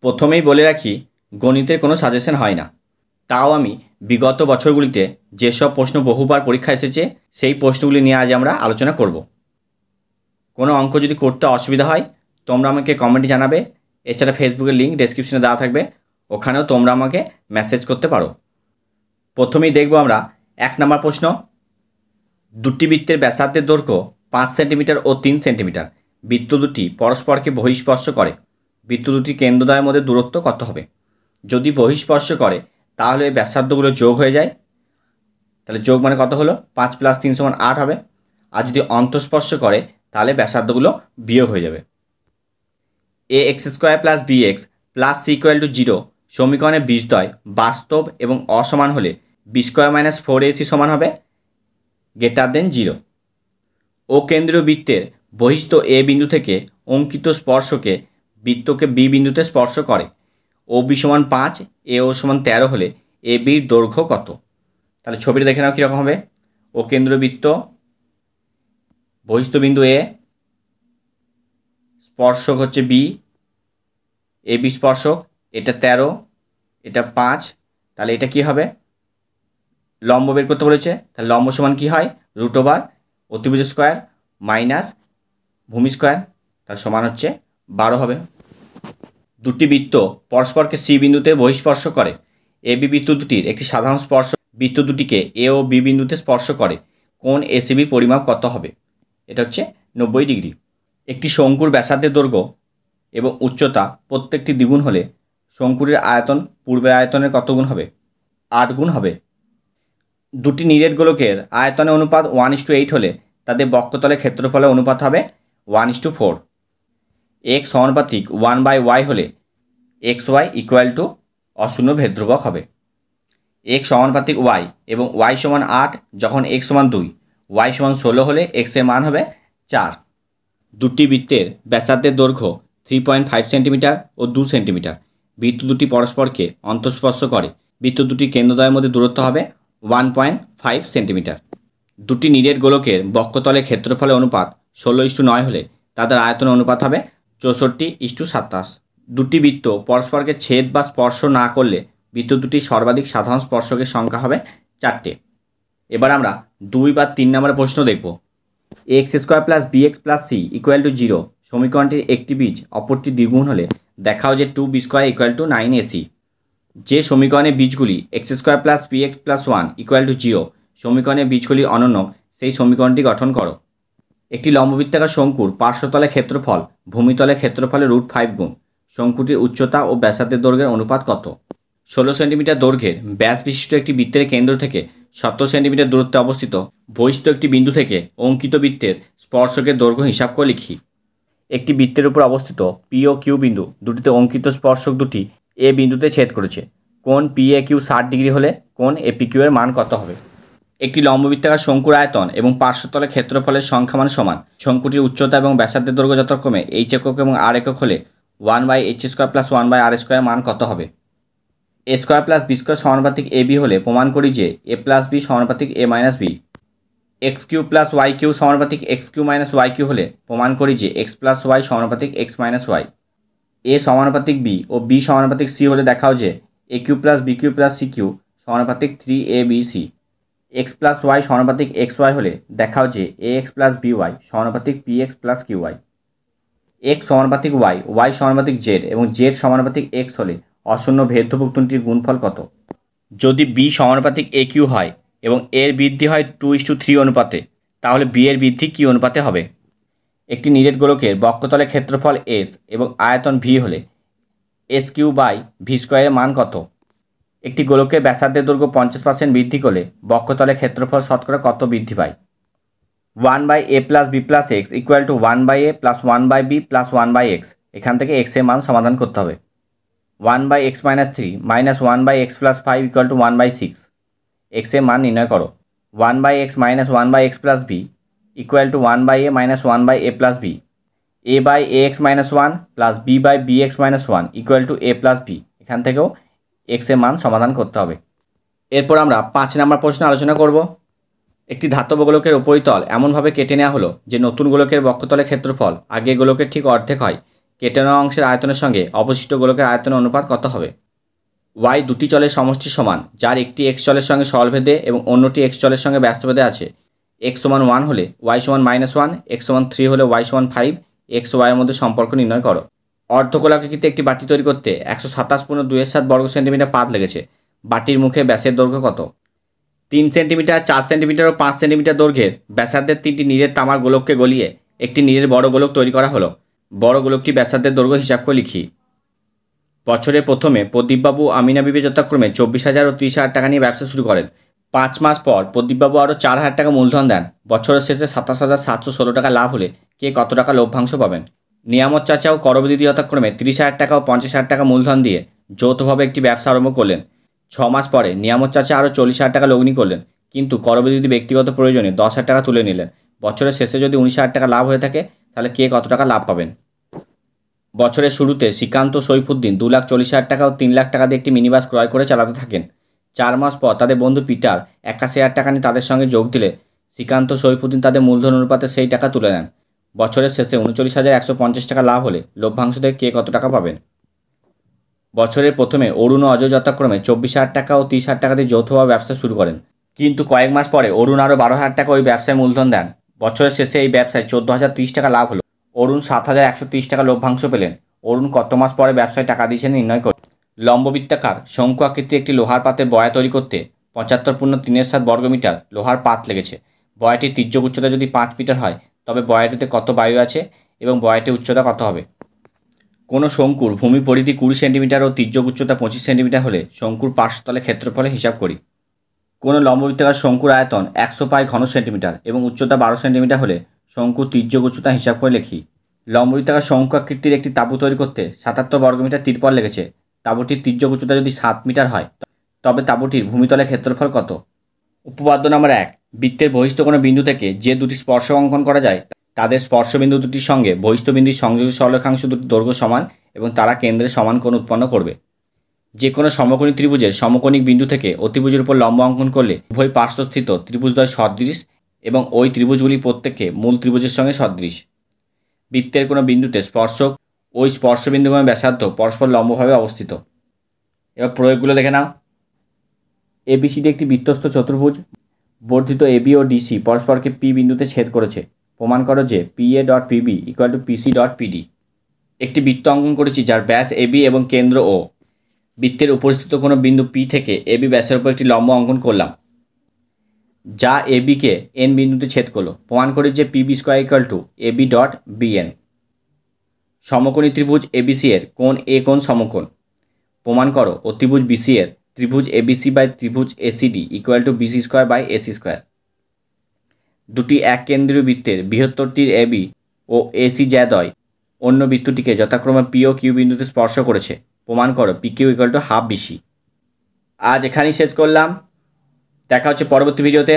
প্রথমেই বলে রাখি, গণিতের কোনো সাজেশন হয় না। তাও আমি বিগত বছরগুলিতে যেসব প্রশ্ন বহুবার পরীক্ষা এসেছে সেই প্রশ্নগুলি নিয়ে আজ আমরা আলোচনা করব। কোনো অঙ্ক যদি করতে অসুবিধা হয় তোমরা আমাকে কমেন্টে জানাবে। এছাড়া ফেসবুকের লিঙ্ক ডেসক্রিপশনে দেওয়া থাকবে, ওখানেও তোমরা আমাকে মেসেজ করতে পারো। প্রথমেই দেখব আমরা 1 নম্বর প্রশ্ন। দুটি বৃত্তের ব্যাসার্ধের দৈর্ঘ্য 5 সেন্টিমিটার ও 3 সেন্টিমিটার। বৃত্ত দুটি পরস্পরকে বহিঃস্পর্শ করে। বৃত্ত দুটি কেন্দ্রদ্বয়ের মধ্যে দূরত্ব কত হবে? যদি বহিঃস্পর্শ করে তাহলে এই ব্যাসার্ধগুলো যোগ হয়ে যায়। তাহলে যোগ মানে কত হলো? 5 + 3 = 8 হবে। আর যদি অন্তঃস্পর্শ করে তাহলে ব্যাসার্ধগুলো বিয়োগ হয়ে যাবে। ax² + bx + c = 0 সমীকরণের বীজদ্বয় বাস্তব এবং অসমান হলে b² - 4ac সমান হবে > 0। ও কেন্দ্রীয় বৃত্তের বহিস্থ এ বিন্দু থেকে অঙ্কিত স্পর্শকে বৃত্তকে বি বিন্দুতে স্পর্শ করে। OB = 5, AO = 13 হলে ABর দৈর্ঘ্য কত? তাহলে ছবিটা দেখে নাও কীরকম হবে। ও কেন্দ্রীয় বৃত্ত, বহিস্থ বিন্দু এ, স্পর্শক হচ্ছে বি, AB স্পর্শক, এটা 13, এটা 5, তাহলে এটা কি হবে? লম্ব বের করতে বলেছে, তাহলে লম্ব সমান কি হয়? √ অতিভুজ স্কোয়ার মাইনাস ভূমি স্কোয়ার, তার সমান হচ্ছে 12 হবে। দুটি বৃত্ত পরস্পরকে সি বিন্দুতে বহিঃস্পর্শ করে। AB বৃত্ত দুটির একটি সাধারণ স্পর্শ বৃত্ত দুটিকে এ ও বি বিন্দুতে স্পর্শ করে। কোণ ACB পরিমাপ কত হবে? এটা হচ্ছে 90 ডিগ্রি। একটি শঙ্কুর ব্যাসার্ধের দৈর্ঘ্য এবং উচ্চতা প্রত্যেকটি দ্বিগুণ হলে শঙ্কুটির আয়তন পূর্বের আয়তনের কত গুণ হবে? 8 গুণ হবে। দুটি নিরেট গোলকের আয়তনের অনুপাত 1:8 হলে তাদের বক্ষতলের ক্ষেত্রফলের অনুপাত হবে 1:4। x সমানুপাতিক 1/y হলে xy = অশূন্য ভেদ ধ্রুবক হবে। x সমানুপাতিক y এবং y = 8 যখন x = 2, y = 16 হলে x এর মান হবে 4। দুটি বৃত্তের ব্যাসার্ধের দৈর্ঘ্য 3.5 সেন্টিমিটার ও 2 সেন্টিমিটার। বৃত্ত দুটি পরস্পরকে অন্তঃস্পর্শ করে। বৃত্ত দুটি কেন্দ্রদ্বয়ের মধ্যে দূরত্ব হবে 1.5 সেন্টিমিটার। দুটি নিরেট গোলকের বক্ষতলের ক্ষেত্রফলের অনুপাত 16:9 হলে তাদের আয়তনের অনুপাত হবে 64:27। দুটি বৃত্ত পরস্পরকে ছেদ বা স্পর্শ না করলে বৃত্ত দুটির সর্বাধিক সাধারণ স্পর্শকের সংখ্যা হবে 4টে। এবার আমরা 2 বা 3 নম্বরের প্রশ্ন দেখব। ax² + bx + c = 0 সমীকরণটির একটি বীজ অপরটি দ্বিগুণ হলে দেখাও যে 2b² = 9ac। যে সমীকরণের বীজগুলি x² + bx + 1 = 0 সমীকরণের বীজগুলি অনন্য সেই সমীকরণটি গঠন করো। একটি লম্ববৃত্তাকার শঙ্কুর পার্শ্বতলের ক্ষেত্রফল ভূমিতলের ক্ষেত্রফলের √5 গুণ। শঙ্কুটির উচ্চতা ও ব্যাসার্ধের দৈর্ঘ্যের অনুপাত কত? 16 সেন্টিমিটার দৈর্ঘ্যের ব্যাস বিশিষ্ট একটি বৃত্তের কেন্দ্র থেকে 70 সেন্টিমিটার দূরত্বে অবস্থিত বহিস্থ একটি বিন্দু থেকে অঙ্কিত বৃত্তের স্পর্শকের দৈর্ঘ্য হিসাব করে লিখি। একটি বৃত্তের উপর অবস্থিত P ও Q বিন্দু দুটিতে অঙ্কিত স্পর্শক দুটি এ বিন্দুতে ছেদ করেছে। কোণ PAQ 60 ডিগ্রি হলে কোণ APQ এর মান কত হবে? একটি লম্ববৃত্তাকার শঙ্কুর আয়তন এবং পার্শ্বতলের ক্ষেত্রফলের সংখ্যা মান সমান। শঙ্কুটির উচ্চতা এবং ব্যাসার্ধের দৈর্ঘ্য যথাক্রমে h একক এবং r একক হলে 1/h² + 1/r² মান কত হবে? a² + b² সমানুপাতিক ab হলে প্রমাণ করি যে a + b সমানুপাতিক a - b। x³ + y³ সমানুপাতিক x³ - y³ হলে প্রমাণ করি যে x + y সমানুপাতিক x - y। a সমানুপাতিক b ও b সমানুপাতিক c হলে দেখাও যে aq + bq + cq সমানুপাতিক 3abc। x + y সমানুপাতিক xy হলে দেখাও যে ax + by সমানুপাতিক px + qy। x সমানুপাতিক y, y সমানুপাতিক z এবং z সমানুপাতিক x হলে অশূন্য ভেদ ধ্রুবক দুটির গুণফল কত? যদি b সমানুপাতিক aq হয় এবং এর বৃদ্ধি হয় 2:3 অনুপাতে, তাহলে b এর বৃদ্ধি কী অনুপাতে হবে? একটি নিরেট গোলকের বক্ষতলের ক্ষেত্রফল s এবং আয়তন v হলে s3/v² এর মান কত? একটি গোলকের ব্যাসার্ধের দৈর্ঘ্য 50% বৃদ্ধি করলে বক্ষতলের ক্ষেত্রফল শতকরা কত বৃদ্ধি পায়? 1/a + b + x = 1/a + 1/b + 1/x। এখান থেকে x এর মান সমাধান করতে হবে। 1/x - 3 - 1/x + 5 = 1/6। x এর মান নির্ণয় করো। 1/x - 1/x + b = 1/a - 1/a + b। a/ax - 1 + b/bx - 1 = a + b। এখান থেকেও x এর মান সমাধান করতে হবে। এরপর আমরা 5 নম্বর প্রশ্ন আলোচনা করব। একটি ধাতব গোলকের উপরিতল এমনভাবে কেটে নেওয়া হলো যে নতুন গোলকের বক্ষতলের ক্ষেত্রফল আগের গোলকের ঠিক অর্ধেক হয়, কেটে নেওয়া অংশের আয়তনের সঙ্গে অবশিষ্ট গোলকের আয়তনের অনুপাত কত হবে? ওয়াই দুটি চলের সমষ্টি সমান, যার একটি এক্স চলের সঙ্গে সরলভেদে এবং অন্যটি এক্স চলের সঙ্গে ব্যস্তভেদে আছে। এক্স সমান 1 হলে ওয়াই সমান -1, এক্স সমান 3 হলে ওয়াই সমান 5, এক্স ওয়াইয়ের মধ্যে সম্পর্ক নির্ণয় করো। অর্ধগোলাকৃতিতে একটি বাটি তৈরি করতে 127.2 বর্গ সেন্টিমিটার পাত লেগেছে। বাটির মুখে ব্যাসের দৈর্ঘ্য কত? 3 সেন্টিমিটার, 4 সেন্টিমিটার ও 5 সেন্টিমিটার দৈর্ঘ্যের ব্যাসার্ধের 3টি নীরের তামার গোলককে গলিয়ে একটি নীরের বড় গোলক তৈরি করা হলো। বড় গোলকটি ব্যাসার্ধের দৈর্ঘ্য হিসাব করে লিখি। বছরের প্রথমে প্রদীপবাবু আমিনা বিবি যথাক্রমে 24,000 ও 30,000 টাকা নিয়ে ব্যবসা শুরু করেন। 5 মাস পর প্রদীপবাবু আরও 4,000 টাকা মূলধন দেন। বছরের শেষে 27,716 টাকা লাভ হলে কে কত টাকা লভ্যাংশ পাবেন? নিয়ামত চাচা ও করবদিদি যথাক্রমে 30,000 টাকা ও 50,000 টাকা মূলধন দিয়ে যৌথভাবে একটি ব্যবসা আরম্ভ করলেন। 6 মাস পরে নিয়ামত চাচা আরও 40,000 টাকা লগ্নি করলেন, কিন্তু করবদিদি ব্যক্তিগত প্রয়োজনে 10,000 টাকা তুলে নিলেন। বছরের শেষে যদি 19,000 টাকা লাভ হয়ে থাকে তাহলে কে কত টাকা লাভ পাবেন? বছরের শুরুতে শ্রীকান্ত ও সৈফুদ্দিন 2,40,000 টাকা ও 3 লাখ টাকা দিয়ে একটি মিনিবাস ক্রয় করে চালাতে থাকেন। 4 মাস পর তাদের বন্ধু পিটার 81,000 টাকা নিয়ে তাদের সঙ্গে যোগ দিলে শ্রীকান্ত ও সৈফুদ্দিন তাদের মূলধন অনুপাতে সেই টাকা তুলে নেন। বছরের শেষে 39,150 টাকা লাভ হলে লভ্যাংশ থেকে কে কত টাকা পাবেন? বছরের প্রথমে অরুণ ও অজয় যথাক্রমে 24,000 টাকা ও 30,000 টাকা দিয়ে যৌথভাবে ব্যবসা শুরু করেন, কিন্তু কয়েক মাস পরে অরুণ আরও 12,000 টাকা ওই ব্যবসায় মূলধন দেন। বছরের শেষে এই ব্যবসায় 14,030 টাকা লাভ হলো। অরুণ 7,130 টাকা লভ্যাংশ পেলেন। অরুণ কত মাস পরে ব্যবসায় টাকা দিয়েছেন নির্ণয় করুন। লম্ববৃত্তাকার শঙ্কু আকৃতির একটি লোহার পাতে বয়া তৈরি করতে 75.37 বর্গমিটার লোহার পাত লেগেছে। বয়াটির তির্যক উচ্চতা যদি 5 মিটার হয় তবে বয়াটিতে কত বায়ু আছে এবং বয়াটির উচ্চতা কত হবে? কোনো শঙ্কুর ভূমি পরিধি 20 সেন্টিমিটার ও তির্যক উচ্চতা 25 সেন্টিমিটার হলে শঙ্কুর পার্শ্বতলে ক্ষেত্রফলে হিসাব করি। কোনো লম্ববৃত্তাকার শঙ্কুর আয়তন 100 পাই ঘন সেন্টিমিটার এবং উচ্চতা 12 সেন্টিমিটার হলে শঙ্কুর তির্যক উচ্চতা হিসাব করে লিখি। লম্ববৃত্তাকার শঙ্কু আকৃতির একটি তাঁবু তৈরি করতে 77 বর্গমিটার তিরপল লেগেছে। তাঁবুটির তির্যক উচ্চতা যদি 7 মিটার হয় তবে তাঁবুটির ভূমিতলের ক্ষেত্রফল কত? উপপাদ্য নম্বর 1, বৃত্তের বহিস্থ কোনো বিন্দু থেকে যে দুটি স্পর্শক অঙ্কন করা যায় তাদের স্পর্শবিন্দু দুটির সঙ্গে বহিস্থ বিন্দুর সংযোগী সরলরেখাংশ দুটির দৈর্ঘ্য সমান এবং তারা কেন্দ্রে সমান কোণ উৎপন্ন করবে। যে কোনো সমকোণী ত্রিভুজের সমকোণিক বিন্দু থেকে অতিভুজের উপর লম্ব অঙ্কন করলে উভয় পার্শ্বস্থিত ত্রিভুজদ্বয় সদৃশ এবং ওই ত্রিভুজগুলি প্রত্যেকে মূল ত্রিভুজের সঙ্গে সদৃশ। বৃত্তের কোনো বিন্দুতে স্পর্শক ওই স্পর্শবিন্দুগমের ব্যাসার্ধ পরস্পর লম্বভাবে অবস্থিত। এবার প্রয়োগগুলো দেখে নাও। এবিসিডি একটি বৃত্তস্থ চতুর্ভুজ। বর্ধিত এবি ও ডিসি পরস্পরকে পি বিন্দুতে ছেদ করেছে। প্রমাণ করো যে PA dot PB equal to PC dot PD. একটি বৃত্ত অঙ্কন করেছি যার ব্যাস এবি এবং কেন্দ্র ও। বৃত্তের উপরিস্থিত কোনো বিন্দু পি থেকে এবি ব্যাসের উপর একটি লম্ব অঙ্কন করলাম যা এবিকে এন বিন্দুতে ছেদ করলো। প্রমাণ করি যে PB square equal to AB dot BN. সমকোণী ত্রিভুজ এবিসি এর কোণ এ কোণ সমকোণ। প্রমাণ করো অতিভুজ বিসি এর ত্রিভুজ এবিসি বাই ত্রিভুজ ACD equal to BC square by AC square. দুটি এক কেন্দ্রীয় বৃত্তের বৃহত্তরটির এবি ও এসি জ্যাদয় অন্য বৃত্তটিকে যথাক্রমে পি ও কিউ বিন্দুতে স্পর্শ করেছে। প্রমাণ করো P Q equal to half BC. আজ এখানেই শেষ করলাম। দেখা হচ্ছে পরবর্তী ভিডিওতে।